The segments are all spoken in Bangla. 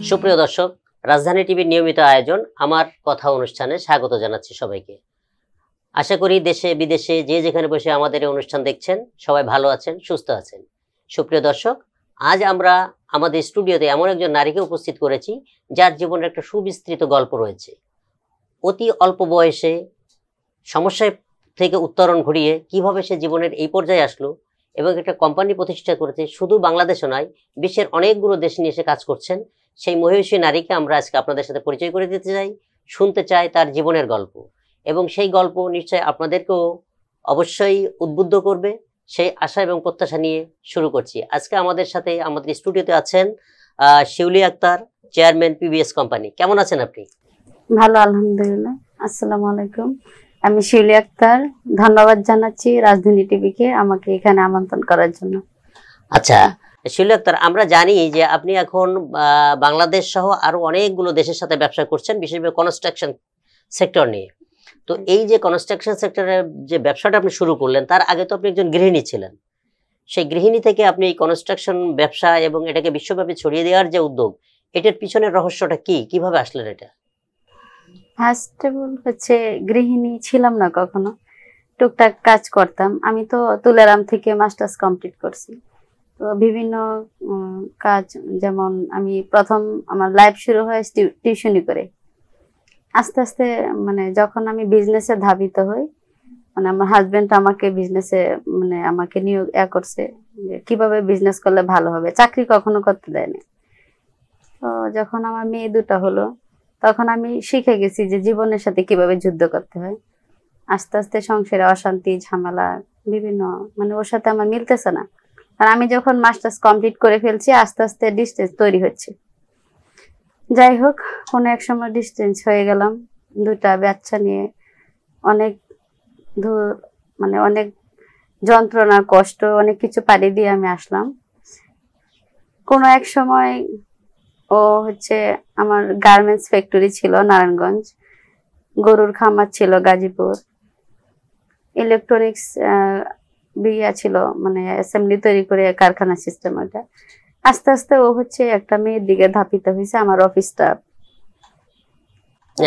সুপ্রিয় দর্শক, রাজধানী টিভির নিয়মিত আয়োজন আমার কথা অনুষ্ঠানে স্বাগত জানাচ্ছি সবাইকে। আশা করি দেশে বিদেশে যে যেখানে বসে আমাদের এই অনুষ্ঠান দেখছেন সবাই ভালো আছেন, সুস্থ আছেন। সুপ্রিয় দর্শক, আজ আমরা আমাদের স্টুডিওতে এমন একজন নারীকে উপস্থিত করেছি যার জীবনের একটা সুবিস্তৃত গল্প রয়েছে। অতি অল্প বয়সে সমস্যায় থেকে উত্তরণ ঘটিয়ে কিভাবে সে জীবনের এই পর্যায়ে আসলো এবং একটা কোম্পানি প্রতিষ্ঠা করেছে, শুধু বাংলাদেশে নয় বিশ্বের অনেকগুলো দেশ নিয়ে এসে কাজ করছেন। সেই মহিষী নারীকে আমরা আজকে আপনাদের সাথে পরিচয় করে দিতে চাই, শুনতে চাই তার জীবনের গল্প, এবং সেই গল্প নিশ্চয় আপনাদেরকেও অবশ্যই উদ্বুদ্ধ করবে, সেই আশা এবং প্রত্যাশা নিয়ে শুরু করছি। আজকে আমাদের সাথে আমাদের স্টুডিওতে আছেন শিউলি আক্তার, চেয়ারম্যান পিবিএস কোম্পানি। কেমন আছেন আপনি? ভালো, আলহামদুলিল্লাহ। আসসালামু আলাইকুম, আমি শিউলি আক্তার। ধন্যবাদ জানাচ্ছি রাজধানী টিভিকে আমাকে এখানে আমন্ত্রণ করার জন্য। আচ্ছা শিউলি আক্তার, আমরা জানি যে আপনি এখন বাংলাদেশ সহ আরো অনেকগুলো দেশের সাথে ব্যবসা করছেন, বিশেষভাবে কনস্ট্রাকশন সেক্টর নিয়ে। তো এই যে কনস্ট্রাকশন সেক্টরের যে ব্যবসাটা আপনি শুরু করলেন, তার আগে তো আপনি একজন গৃহিণী ছিলেন। সেই গৃহিণী থেকে আপনি এই কনস্ট্রাকশন ব্যবসা এবং এটাকে বিশ্বব্যাপী ছড়িয়ে দেওয়ার যে উদ্যোগ, এটার পিছনের রহস্যটা কি, কিভাবে আসলেন এটা? ফার্স্ট অফ অল হচ্ছে, গৃহিণী ছিলাম না কখনো, টুকটাক কাজ করতাম। আমি তো তুলারাম থেকে মাস্টার্স কমপ্লিট করছি। তো বিভিন্ন কাজ, যেমন আমি প্রথম আমার লাইফ শুরু হয় টিউশনি করে। আস্তে আস্তে মানে যখন আমি বিজনেসে ধাবিত হই, মানে আমার হাজবেন্ড আমাকে বিজনেসে মানে আমাকে নিয়োগ করছে যে কিভাবে বিজনেস করলে ভালো হবে, চাকরি কখনো করতে দেয়নি। তো যখন আমার মেয়ে দুটো হলো, তখন আমি শিখে গেছি যে জীবনের সাথে কিভাবে যুদ্ধ করতে হয়। আস্তে আস্তে সংসারে অশান্তি, ঝামেলা বিভিন্ন, মানে ওর সাথে আমার মিলতেছে না। আর আমি যখন মাস্টার্স কমপ্লিট করে ফেলছি, আস্তে আস্তে ডিস্টেন্স তৈরি হচ্ছে। যাই হোক, কোনো এক সময় ডিস্টেন্স হয়ে গেলাম, দুটা বাচ্চা নিয়ে অনেক দূর, মানে অনেক যন্ত্রণা, কষ্ট, অনেক কিছু পাড়ি দিয়ে আমি আসলাম। কোনো এক সময় ও হচ্ছে, আমার গার্মেন্টস ফ্যাক্টরি ছিল নারায়ণগঞ্জ, গরুর খামার ছিল গাজীপুর, ইলেকট্রনিক্স বিয়া ছিল, মানে অ্যাসেম্বলি তৈরি করে কারখানা সিস্টেম। ওটা আস্তে আস্তে ও হচ্ছে একটা মেয়ের দিকে ধাপিত হয়েছে, আমার অফিস স্টাফ।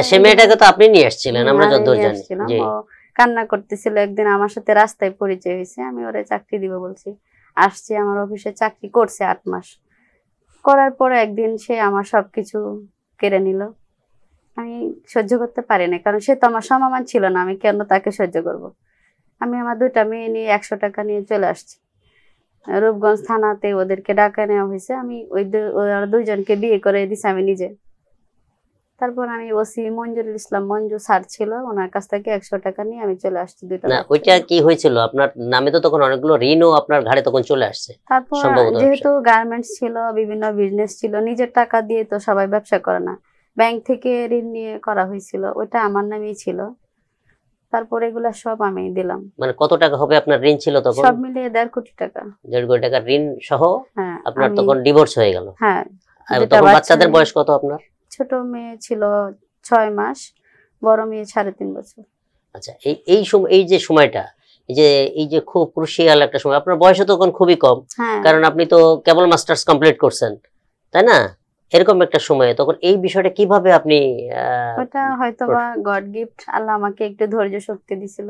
সে মেয়েটাকে তো আপনি নিয়ে আসছিলেন, আমরা যতদূর জানি। ও কান্না করতেছিল, একদিন আমার সাথে রাস্তায় পরিচয় হয়েছে। আমি ওরে চাকরি দিব বলছি, আসছি। আমার অফিসে চাকরি করছে 8 মাস। করার পরে একদিন সে আমার সবকিছু কেড়ে নিল। আমি সহ্য করতে পারি না, কারণ সে তো আমার সমমান ছিল না, আমি কেন তাকে সহ্য করব। আমি আমার দুইটা মেয়ে নিয়ে 100 টাকা নিয়ে চলে আসছি। রূপগঞ্জ থানাতে ওদেরকে ডাকা নেওয়া হয়েছে। আমি ওই দুইজনকে বিয়ে করে দিছি আমি নিজে। তারপর আমি ওসি মঞ্জুরুল ইসলাম মঞ্জু স্যার ছিল, ওনার কাছ থেকে 100 টাকা নিয়ে আমি চলে আসছি। না, ওইটা কি হয়েছিল, আপনার নামে তো তখন অনেকগুলো ঋণও আপনার ঘাড়ে তখন চলে আসছে। তারপর যেহেতু গার্মেন্টস ছিল, বিভিন্ন বিজনেস ছিল, নিজের টাকা দিয়ে তো সবাই ব্যবসা করে না, ব্যাংক থেকে ঋণ নিয়ে করা হয়েছিল, ওটা আমার নামেই ছিল। তারপর এগুলা সব আমি দিলাম। মানে কত টাকা হবে আপনার ঋণ ছিল তখন? সব মিলিয়ে 1.5 কোটি টাকা। 1.5 কোটি টাকা ঋণ সহ হ্যাঁ, আপনার তখন ডিভোর্স হয়ে গেল। হ্যাঁ, তখন বাচ্চাদের বয়স কত আপনার? ছোট মেয়ে ছিল 6 মাস, বড় মেয়ে 3.5 বছর। আচ্ছা, এই যে সময়টা, এই যে খুব ক্রুশিয়াল একটা সময়, আপনার বয়স তখন খুবই কম, কারণ আপনি তো কেবল মাস্টার্স কমপ্লিট করছেন, তাই না? এরকম একটা সময়ে তখন এই বিষয়টা কিভাবে আপনি? ওটা হয়তোবা গড গিফট, আল্লাহ আমাকে একটু ধৈর্য শক্তি দিছিল,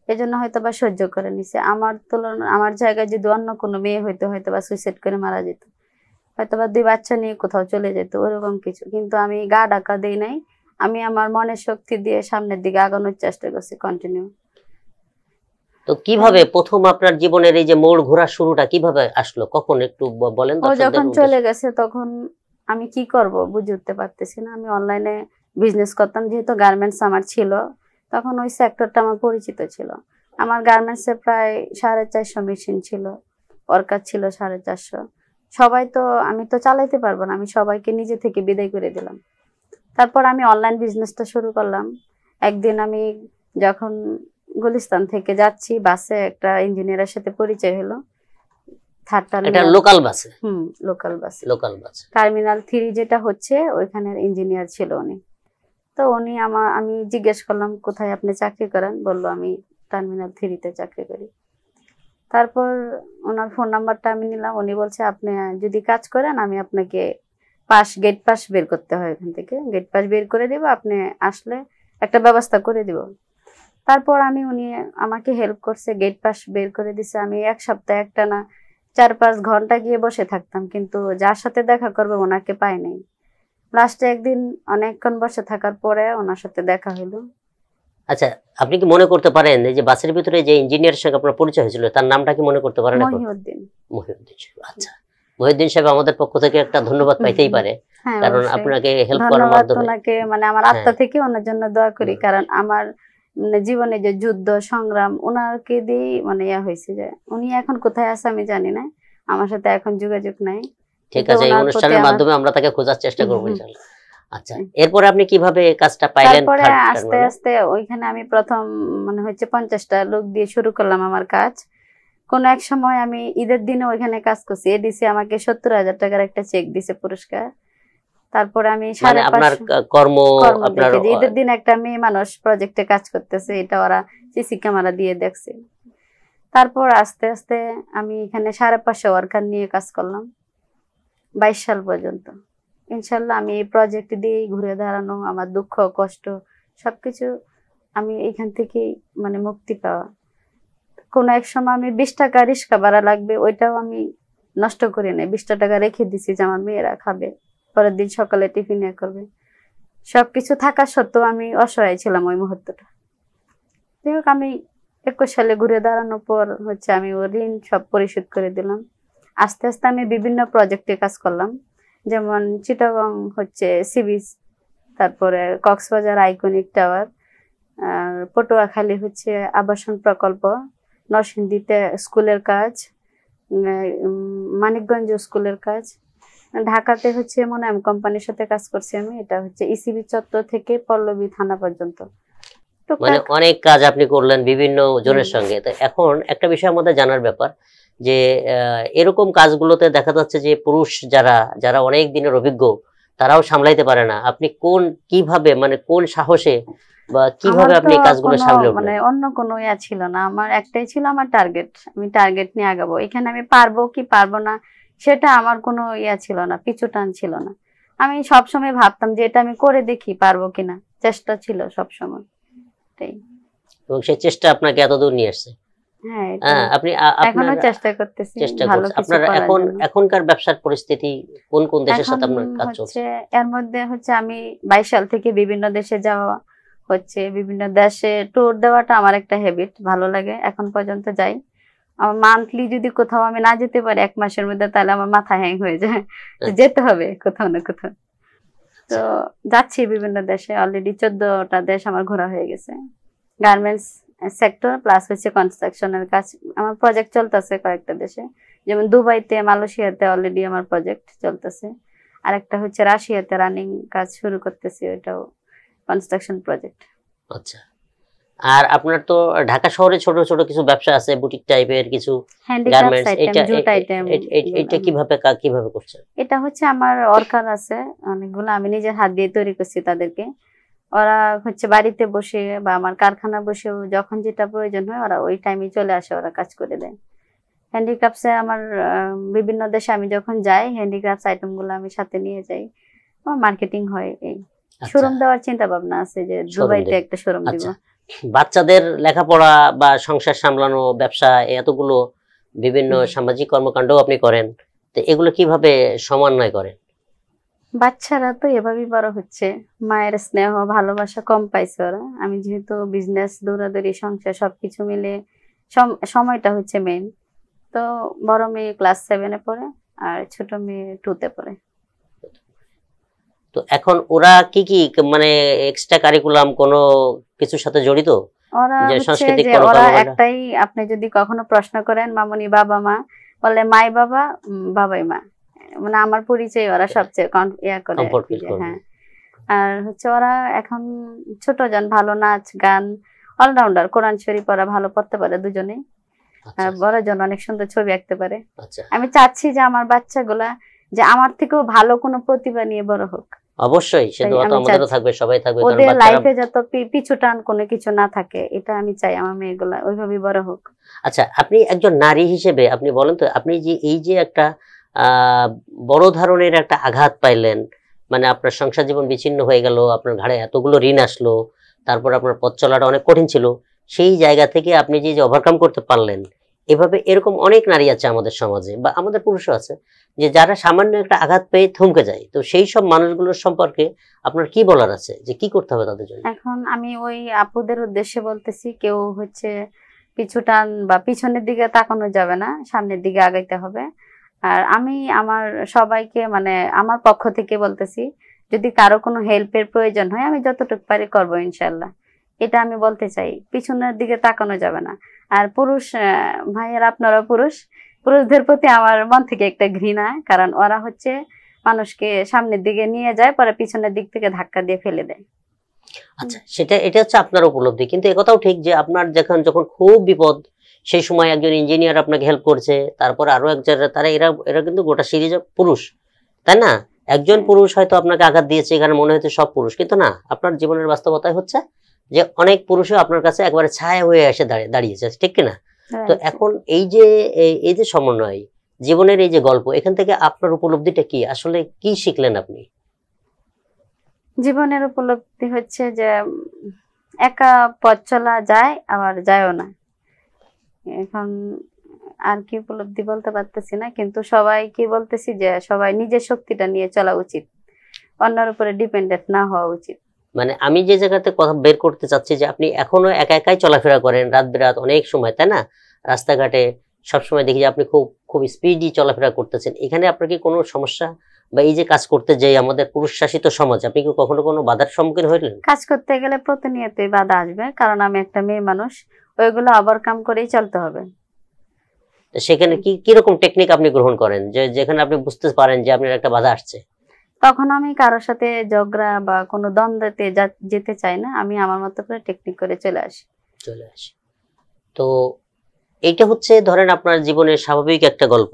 এজন্য হয়তোবা সহ্য করে নিছে। আমার তুলনা, আমার জায়গায় যদি অন্য কোনো মেয়ে হয়তো হয়তোবা সুইসাইড করে মারা যেত, হয়তোবা 2 বাচ্চা নিয়ে কোথাও চলে যেত, ওরকম কিছু। কিন্তু আমি গা ঢাকা দেই নাই, আমি আমার মনের শক্তি দিয়ে সামনের দিকে আগানোর চেষ্টা করছি কন্টিনিউ। তো কিভাবে প্রথম আপনার জীবনের এই যে মোড় ঘোরা শুরুটা কিভাবে আসলো, কখন একটু বলেন? ও যখন চলে গেছে তখন আমি কি করব বুঝে উঠতে পারতেছি না। আমি অনলাইনে বিজনেস করতাম, যেহেতু গার্মেন্টস আমার ছিল, তখন ওই সেক্টরটা আমার পরিচিত ছিল। আমার গার্মেন্টসে প্রায় 450 মেশিন ছিল, ওয়ার্কার ছিল 450। সবাই তো, আমি তো চালাইতে পারবো না, আমি সবাইকে নিজে থেকে বিদায় করে দিলাম। তারপর আমি অনলাইন বিজনেসটা শুরু করলাম। একদিন আমি যখন গুলিস্তান থেকে যাচ্ছি, বাসে একটা ইঞ্জিনিয়ারের সাথে পরিচয় হলো। লোকাল বাসে? Local bus. টার্মিনাল 3 যেটা হচ্ছে, ওইখানের ইঞ্জিনিয়ার ছিল উনি। তো উনি আমি জিজ্ঞেস করলাম কোথায় আপনি চাকরি করেন, বললো আমি টার্মিনাল 3-তে চাকরি করি। তারপর ওনার ফোন নাম্বারটা আমি নিলাম। উনি বলছে আপনি যদি কাজ করেন আমি আপনাকে গেট পাস বের করতে হয়, এখান থেকে গেট পাস বের করে দিব, আপনি আসলে একটা ব্যবস্থা করে দিব। তারপর উনি আমাকে হেল্প করছে, গেট পাস বের করে দিছে। আমি 1 সপ্তাহ একটানা 4-5 ঘন্টা গিয়ে বসে থাকতাম, কিন্তু যার সাথে দেখা করবে ওনাকে পাই নাই। লাস্টে একদিন অনেকক্ষণ বসে থাকার পরে ওনার সাথে দেখা হলো। আচ্ছা, আপনি কি মনে করতে পারেন এই যে বাসের ভিতরে যে ইঞ্জিনিয়ারের সঙ্গে আপনার পরিচয় হয়েছিল তার নামটা কি মনে করতে পারেন এখন? মহিউদ্দিন। মহিউদ্দিন সাহেব। আচ্ছা, মহিউদ্দিন সাহেব আমাদের পক্ষ থেকে একটা ধন্যবাদ পাইতেই পারে, হ্যাঁ, কারণ অবশ্যই আপনাকে হেল্প করার ধন্যবাদ মাধ্যমে। ওনাকে, মানে আমার আত্মা থেকে ওনার জন্য দোয়া করি, কারণ আমার জীবনে যে যুদ্ধ সংগ্রাম ওনাকে দিয়েই মানে ইয়া হয়েছে। যে উনি এখন কোথায় আছে আমি জানি না, আমার সাথে এখন যোগাযোগ নাই। ঠিক কিন্তু আছে, এই ওনার প্রতি অনুষ্ঠানের আমার মাধ্যমে আমরা তাকে খোঁজার চেষ্টা করবো ইনশাআল্লাহ। আচ্ছা, এরপরে আপনি কিভাবে কাজটা পাইলেন? তারপরে থার্ড আস্তে আস্তে ওইখানে আমি প্রথম মানে 50টা লোক দিয়ে শুরু করলাম আমার কাজ। কোন এক সময় আমি ঈদের দিনে ওইখানে কাজ করছি, এডিসি আমাকে 70,000 টাকার একটা চেক দিছে পুরস্কার। তারপরে আমি মানে আপনার 550 কর্ম আপনার দেখে যে ঈদের দিন একটা মেয়ে মানুষ প্রজেক্টে কাজ করতেছে, এটা ওরা সিসি ক্যামেরা দিয়ে দেখছে। তারপর আস্তে আস্তে আমি এখানে 550 ওয়ার্কার নিয়ে কাজ করলাম 22 সাল পর্যন্ত। ইনশাল্লাহ আমি এই প্রজেক্ট দিয়েই ঘুরে দাঁড়ানো, আমার দুঃখ কষ্ট সবকিছু আমি এখান থেকেই মানে মুক্তি পাওয়া। কোনো এক সময় আমি 20 টাকা রিক্সা ভাড়া লাগবে, ওইটাও আমি নষ্ট করি নাই, 20 টাকা রেখে দিছি যে আমার মেয়েরা খাবে, পরের দিন সকালে টিফিন করবে। সবকিছু থাকা সত্ত্বেও আমি অসহায় ছিলাম ওই মুহূর্তটা। যাই হোক, আমি 21 সালে ঘুরে দাঁড়ানোর পর আমি ওর ঋণ সব পরিশোধ করে দিলাম। আস্তে আস্তে আমি বিভিন্ন প্রজেক্টে কাজ করলাম, যেমন চিটাগং সি বিচ, তারপরে কক্সবাজার আইকনিক টাওয়ার, আর পটুয়াখালী আবাসন প্রকল্প, নরসিংদীতে স্কুলের কাজ, মানিকগঞ্জ স্কুলের কাজ, ঢাকাতে মোনায়েম কোম্পানির সাথে কাজ করছি আমি। এটা ইসিবি চত্বর থেকে পল্লবী থানা পর্যন্ত, মানে অনেক কাজ আপনি করলেন বিভিন্ন জনের সঙ্গে। তো এখন একটা বিষয় আমাদের জানার ব্যাপার যে এরকম কাজগুলোতে দেখা যাচ্ছে যে পুরুষ যারা অনেক দিনের অভিজ্ঞ তারাও সামলাইতে পারে না। আপনি কিভাবে মানে কোন সাহসে বা কিভাবে আপনি কাজগুলো সামলে উঠলেন? মানে অন্য কোনো ইয়া ছিল না, আমার একটাই ছিল, আমার টার্গেট। আমি টার্গেট নিয়ে আগাবো, এখানে আমি পারবো কি পারবো না সেটা আমার কোনো ইয়া ছিল না, পিছু টান ছিল না। আমি সবসময় ভাবতাম যে এটা আমি করে দেখি পারবো কিনা, চেষ্টা ছিল সবসময়। এবং সেই চেষ্টা আপনাকে এতদূর নিয়ে আসছে। হ্যাঁ, আপনি এখনো চেষ্টা করতেছি ভালো কিছু আপনার করার জন্য। এখনকার ব্যবসার পরিস্থিতি কোন দেশের সাথে আপনার কাজ চলছে? এর মধ্যে আমি 22 সাল থেকে বিভিন্ন দেশে যাওয়া বিভিন্ন দেশে ট্যুর দেওয়াটা আমার একটা হ্যাবিট, ভালো লাগে, এখন পর্যন্ত যাই। আমার মান্থলি যদি কোথাও আমি না যেতে পারি 1 মাসের মধ্যে, তাহলে আমার মাথা হ্যাং হয়ে যায়, যেতে হবে কোথাও না কোথাও। তো যাচ্ছি বিভিন্ন দেশে, অলরেডি 14টা দেশ আমার ঘোরা হয়ে গেছে। গার্মেন্টস সেক্টর প্লাস কনস্ট্রাকশনের কাজ আমার প্রজেক্ট চলতেছে কয়েকটা দেশে, যেমন দুবাইতে, মালয়েশিয়াতে অলরেডি আমার প্রজেক্ট চলতেছে। আর একটা রাশিয়াতে রানিং কাজ শুরু করতেছি, ওইটাও কনস্ট্রাকশন প্রজেক্ট। আচ্ছা, আর আপনার তো ঢাকা শহরে ছোট ছোট কিছু ব্যবসা আছে, বুটিক টাইপের কিছু গার্মেন্টস, এটা কিভাবে করছেন? এটা আমার ওয়ার্কার আছে অনেকগুলো, আমি নিজের হাত দিয়ে তৈরি করছি তাদেরকে। ওরা বাড়িতে বসে বা আমার কারখানা বসেও যখন যেটা প্রয়োজন হয় ওরা ওই টাইমে চলে আসে, ওরা কাজ করে দেয়। হ্যান্ডিক্রাফটসে আমার বিভিন্ন দেশে আমি যখন যাই, হ্যান্ডিক্রাফটস আইটেম গুলো আমি সাথে নিয়ে যাই, আমার মার্কেটিং হয়। এই শোরুম দেওয়ার চিন্তা ভাবনা আছে, যে দুবাইতে একটা শোরুম দিব। বাচ্চাদের লেখাপড়া বা সংসার সামলানো, ব্যবসা, এতগুলো বিভিন্ন সামাজিক কর্মকাণ্ড আপনি করেন, তো এগুলো কিভাবে সমন্বয় করেন? বাচ্চারা তো এভাবেই বড় হচ্ছে, মায়ের স্নেহ ভালোবাসা কম পাইছে ওরা। আমি যেহেতু বিজনেস, দৌড়াদৌড়ি, সংসার সবকিছু মিলে সময়টা মেইন। তো বড় মেয়ে ক্লাস 7-এ পড়ে আর ছোট মেয়ে 2-তে পড়ে। তো এখন ওরা কি মানে এক্সট্রা কারিকুলাম কোনো কিছুর সাথে জড়িত? ওরা ওরা একটাই, আপনি যদি কখনো প্রশ্ন করেন মামুনি বাবা মা, বলে মাই বাবা, বাবাই মা, মানে আমার পরিচয় ওরা সবচেয়ে করে। হ্যাঁ, আর ওরা এখন ছোট জন ভালো নাচ গান অলরাউন্ডার, কোরআন শরীফ ওরা ভালো পড়তে পারে দুজনেই, আর বড় জন অনেক সুন্দর ছবি আঁকতে পারে। আমি চাচ্ছি যে আমার বাচ্চাগুলা যে আমার থেকেও ভালো কোনো প্রতিভা নিয়ে বড় হোক। অবশ্যই সে দোয়া তো আমাদেরও থাকবে, সবাই থাকবে, ওদের লাইফে যত পিছু টান কোনো কিছু না থাকে, এটা আমি চাই আমার মেয়েগুলা ওইভাবে বড় হোক। আচ্ছা, আপনি একজন নারী হিসেবে আপনি বলেন তো, আপনি যে এই যে একটা বড় ধরনের একটা আঘাত পাইলেন, মানে আপনার সংসার জীবন বিচ্ছিন্ন হয়ে গেল, আপনার ঘাড়ে এতগুলো ঋণ আসলো, তারপর আপনার পথ চলাটা অনেক কঠিন ছিল, সেই জায়গা থেকে আপনি যে ওভারকাম করতে পারলেন, এভাবে এরকম অনেক নারী আছে আমাদের সমাজে বা আমাদের পুরুষও আছে, যে যারা সামান্য একটা আঘাত পেয়ে থমকে যায়। তো সেই সব মানুষগুলোর সম্পর্কে আপনার কি বলার আছে, যে কি করতে হবে তাদের জন্য? এখন আমি ওই আপুদের উদ্দেশ্যে বলতেছি, কেউ হচ্ছে পিছু টান বা পিছনের দিকে তাকানো যাবে না, সামনের দিকে আগাইতে হবে। আর আমি আমার সবাইকে মানে আমার পক্ষ থেকে বলতেছি, যদি কারো কোনো হেল্পের প্রয়োজন হয় আমি যতটুকু পারি করবো ইনশাল্লাহ। এটা আমি বলতে চাই, পিছনের দিকে তাকানো যাবে না। আর পুরুষ ভাইয়েরা, আপনারা পুরুষদের প্রতি আমার মন থেকে একটা ঘৃণা, কারণ ওরা হচ্ছে মানুষকে সামনের দিকে নিয়ে যায়, পরে পিছনের দিক থেকে ধাক্কা দিয়ে ফেলে দেয়। আচ্ছা, এটা হচ্ছে আপনার উপলব্ধি, কিন্তু একথাও ঠিক যে আপনার যখন খুব বিপদ, সেই সময় একজন ইঞ্জিনিয়ার আপনাকে হেল্প করছে, তারপর আরো একজন, তারা এরা কিন্তু গোটা সিরিজ পুরুষ, তাই না? একজন পুরুষ হয়তো আপনাকে আঘাত দিয়েছে, এখানে মনে হচ্ছে সব পুরুষ, কিন্তু না, আপনার জীবনের বাস্তবতায় হচ্ছে যে অনেক পুরুষও আপনার কাছে একবারে ছায়া হয়ে এসে দাঁড়িয়েছে, ঠিক কিনা? তো এখন এই যে সমন্বয়, জীবনের এই যে গল্প, এখান থেকে আপনার উপলব্ধিটা কি, আসলে কি শিখলেন আপনি? জীবনের উপলব্ধি হচ্ছে যে একা পথ চলা যায়, আবার যায়ও না। এখন আর কি উপলব্ধি বলতে পারতেছি না, কিন্তু সবাইকে বলতেছি যে সবাই নিজের শক্তিটা নিয়ে চলা উচিত, অন্যের উপরে ডিপেন্ডেন্ট না হওয়া উচিত। মানে আমি যে জায়গাতে কথা বের করতে চাচ্ছি, যে আপনি এখনো একা একাই চলাফেরা করেন রাত বিরাত অনেক সময়, তাই না? রাস্তাঘাটে সবসময় দেখি যে আপনি খুব খুব স্পিডি চলাফেরা করতেছেন, এখানে আপনার কি কোনো সমস্যা, বা এই যে কাজ করতে যাই আমাদের পুরুষ শাসিত সমাজ, আপনি কি কখনো কোনো বাধার সম্মুখীন হইলেন? কাজ করতে গেলে প্রতিনিয়তই বাধা আসবে, কারণ আমি একটা মেয়ে মানুষ, ওইগুলো ওভারকাম করেই চলতে হবে। সেখানে কি কিরকম টেকনিক আপনি গ্রহণ করেন, যে যেখানে আপনি বুঝতে পারেন যে আপনার একটা বাধা আসছে? তখন আমি কারোর সাথে ঝগড়া বা কোনো দ্বন্দ্বতে যেতে চাই না, আমি আমার মতো করে টেকনিক করে চলে আসি। তো এইটা হচ্ছে ধরেন আপনার জীবনের স্বাভাবিক একটা গল্প।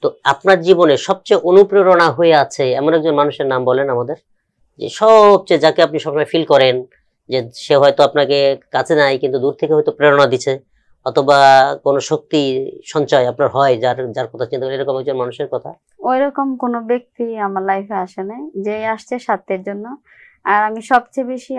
তো আপনার জীবনে সবচেয়ে অনুপ্রেরণা হয়ে আছে এমন একজন মানুষের নাম বলেন আমাদের, যে সবচেয়ে যাকে আপনি সবসময় ফিল করেন যে সে হয়তো আপনাকে কাছে নাই, কিন্তু দূর থেকে হয়তো প্রেরণা দিচ্ছে, অথবা কোনো শক্তি সঞ্চয় আপনার হয়, যার যার কথা চিন্তা করেন, এরকম একজন মানুষের কথা? ওইরকম কোনো ব্যক্তি আমার লাইফে আসে নাই, যে আসছে স্বার্থের জন্য। আর আমি সবচেয়ে বেশি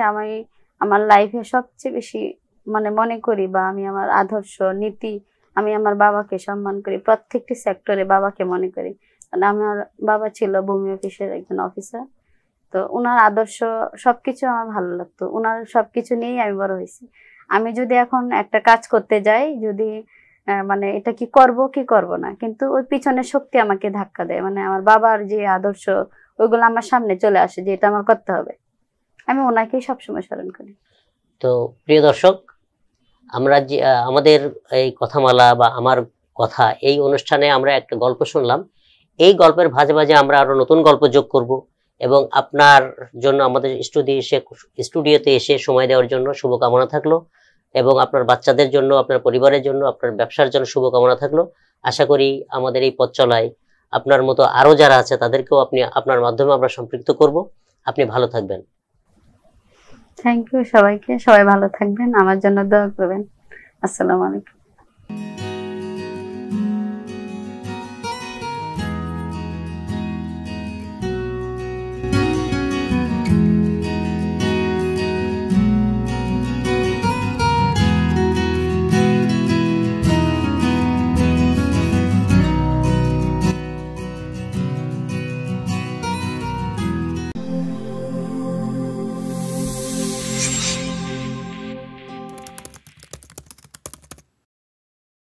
আমার লাইফে সবচেয়ে বেশি মানে মনে করি, বা আমি আমার আদর্শ নীতি, আমি আমার বাবাকে সম্মান করি, প্রত্যেকটি সেক্টরে বাবাকে মনে করি। কারণ আমার বাবা ছিল ভূমি অফিসের একজন অফিসার, তো ওনার আদর্শ সবকিছু আমার ভালো লাগতো, ওনার সবকিছু নিয়েই আমি বড় হয়েছি। আমি যদি এখন একটা কাজ করতে যাই, যদি মানে এটা কি করব না, কিন্তু ওই পিছনের শক্তি আমাকে ধাক্কা দেয়, মানে আমার বাবার যে আদর্শ ওইগুলো আমার সামনে চলে আসে যে এটা আমার করতে হবে। আমি ওনাকেই সবসময় স্মরণ করি। তো প্রিয় দর্শক, আমরা যে আমাদের এই কথামালা বা আমার কথা এই অনুষ্ঠানে আমরা একটা গল্প শুনলাম, এই গল্পের ভাজে ভাজে আমরা আরো নতুন গল্প যোগ করব, এবং আপনার জন্য আমাদের স্টুডিওতে এসে সময় দেওয়ার জন্য শুভকামনা থাকলো, এবং আপনার বাচ্চাদের জন্য, আপনার পরিবারের জন্য, আপনার ব্যবসার জন্য শুভকামনা থাকলো। আশা করি আমাদের এই পথ চলায় আপনার মতো আরো যারা আছে তাদেরকেও আপনার মাধ্যমে আমরা সম্পৃক্ত করব। আপনি ভালো থাকবেন। থ্যাংক ইউ সবাইকে, সবাই ভালো থাকবেন, আমার জন্য দোয়া করবেন। আসসালামু আলাইকুম।